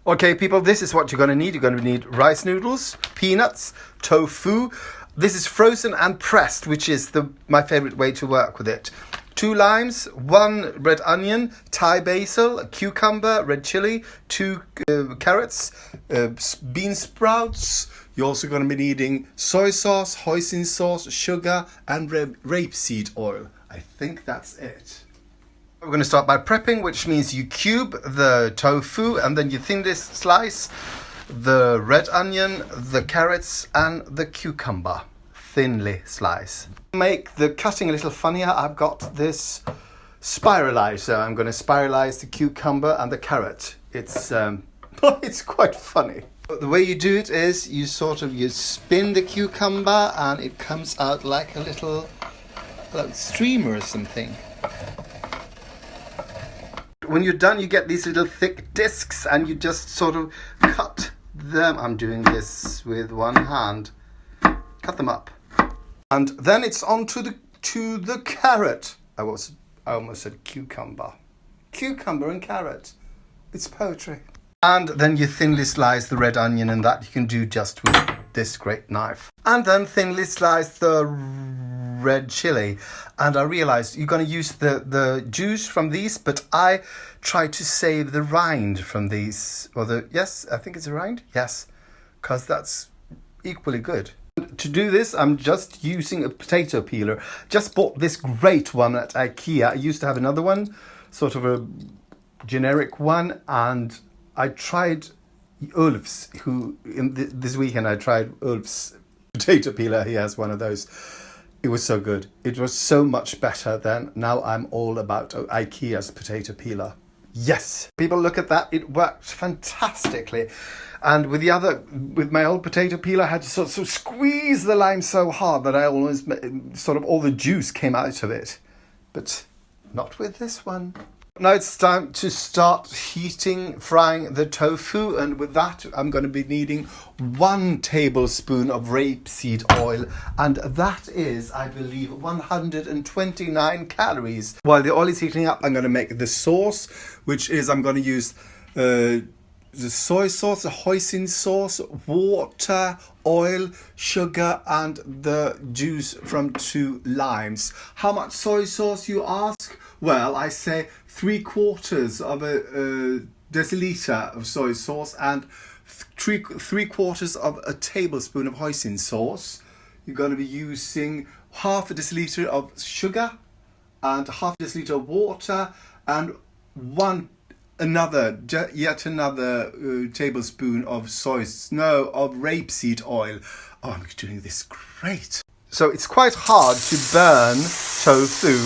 Okay, people, this is what you're going to need. You're going to need rice noodles, peanuts, tofu. This is frozen and pressed, which is my favorite way to work with it. 2 limes, 1 red onion, Thai basil, a cucumber, red chili, 2 carrots, bean sprouts. You're also going to be needing soy sauce, hoisin sauce, sugar, and rapeseed oil. I think that's it. We're going to start by prepping, which means you cube the tofu and then you thinly slice the red onion, the carrots, and the cucumber. Thinly slice. Make the cutting a little funnier. I've got this spiralizer. I'm going to spiralize the cucumber and the carrot. It's it's quite funny. The way you do it is you spin the cucumber and it comes out like a little streamer or something. When you're done, you get these little thick discs and you just sort of cut them. I'm doing this with one hand. Cut them up. And then it's on to the carrot. I almost said cucumber. Cucumber and carrot. It's poetry. And then you thinly slice the red onion, and that you can do just with this great knife. And then thinly slice the red chili. And I realized you're going to use the juice from these, but I try to save the rind from these. Yes, I think it's a rind. Yes, because that's equally good. To do this, I'm just using a potato peeler. Just bought this great one at IKEA. I used to have another one, sort of a generic one, and I tried Ulf's, this weekend I tried Ulf's potato peeler. He has one of those. It was so good. It was so much better than now I'm all about IKEA's potato peeler. Yes, people, look at that. It worked fantastically. And with my old potato peeler, I had to sort of squeeze the lime so hard that I almost all the juice came out of it. But not with this one. Now it's time to start frying the tofu, and with that I'm going to be needing 1 tablespoon of rapeseed oil, and that is, I believe, 129 calories. While the oil is heating up, I'm going to make the sauce, which is I'm going to use the soy sauce, the hoisin sauce, water, oil, sugar, and the juice from 2 limes. How much soy sauce, you ask? Well, I say 3/4 of a deciliter of soy sauce and 3/4 of a tablespoon of hoisin sauce. You're going to be using half a deciliter of sugar and half a deciliter of water and yet another tablespoon of rapeseed oil. Oh, I'm doing this great. So it's quite hard to burn tofu.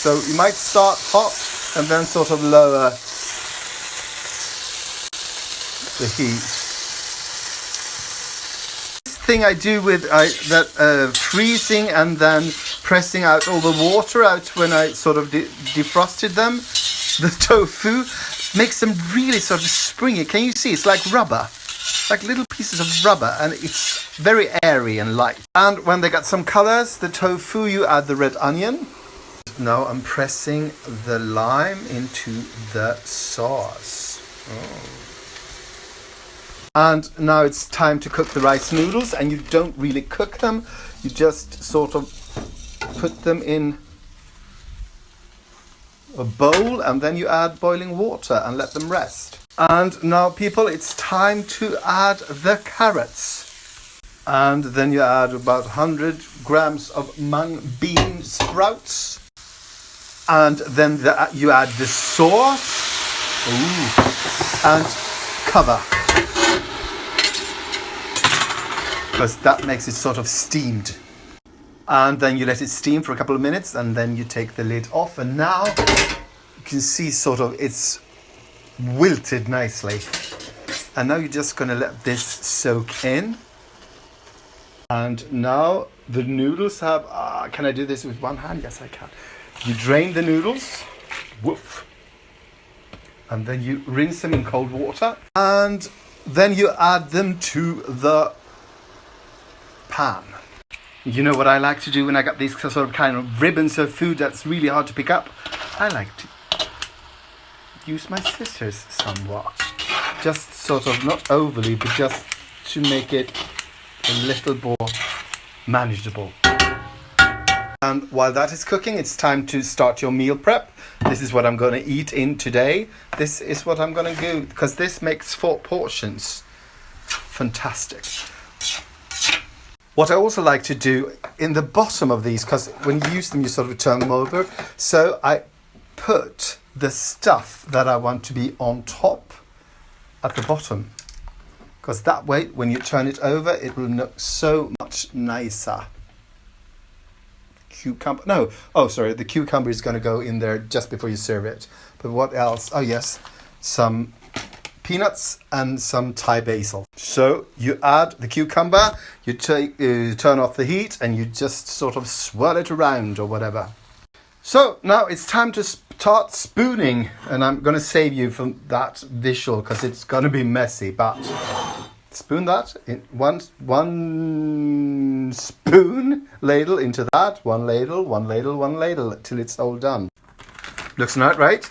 So you might start hot and then sort of lower the heat. This thing I do with freezing and then pressing out all the water out when I sort of defrosted them, the tofu, makes them really sort of springy. Can you see? It's like rubber. Like little pieces of rubber, and it's very airy and light. And when they got some colors, the tofu, you add the red onion. Now I'm pressing the lime into the sauce. And now it's time to cook the rice noodles, and you don't really cook them. You just sort of put them in a bowl, and then you add boiling water and let them rest. And now, people, it's time to add the carrots. And then you add about 100 grams of mung bean sprouts. And then you add the sauce. And cover. Because that makes it sort of steamed. And then you let it steam for a couple of minutes, and then you take the lid off. And now you can see it's wilted nicely. And now you're just going to let this soak in. And now the noodles have... can I do this with one hand? Yes, I can. You drain the noodles. Woof. And then you rinse them in cold water. And then you add them to the pan. You know what I like to do when I got these sort of kind of ribbons of food that's really hard to pick up? I like to use my scissors somewhat. just sort of, not overly, but just to make it a little more manageable. And while that is cooking, it's time to start your meal prep. This is what I'm going to eat in today. This is what I'm going to do, because this makes 4 portions. Fantastic. What I also like to do in the bottom of these, because when you use them, you sort of turn them over. So I put the stuff that I want to be on top at the bottom. Because that way, when you turn it over, it will look so much nicer. Cucumber. No. Oh, sorry. The cucumber is going to go in there just before you serve it. But what else? Oh, yes. Some peanuts and some Thai basil. So you add the cucumber, you turn off the heat, and you just sort of swirl it around or whatever. So now it's time to start spooning, and I'm going to save you from that visual because it's going to be messy, but spoon that in one spoon ladle into that, one ladle till it's all done. Looks nice, right?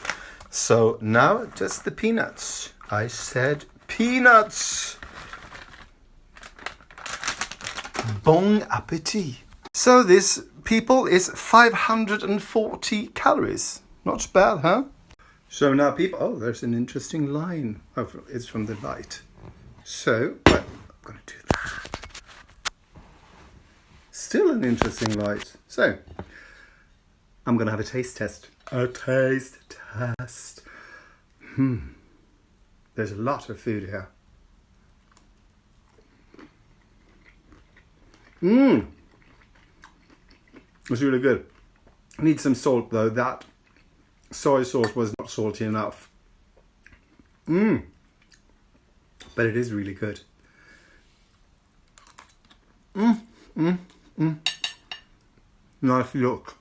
So now just the peanuts. I said peanuts. Bon appetit. So this, people, is 540 calories. Not bad, huh? So now people, oh, there's an interesting line. Oh, it's from the light. So, well, I'm going to do that. Still an interesting light. So, I'm going to have a taste test. A taste test. There's a lot of food here. It's really good. I need some salt though. That soy sauce was not salty enough. But it is really good. Nice look.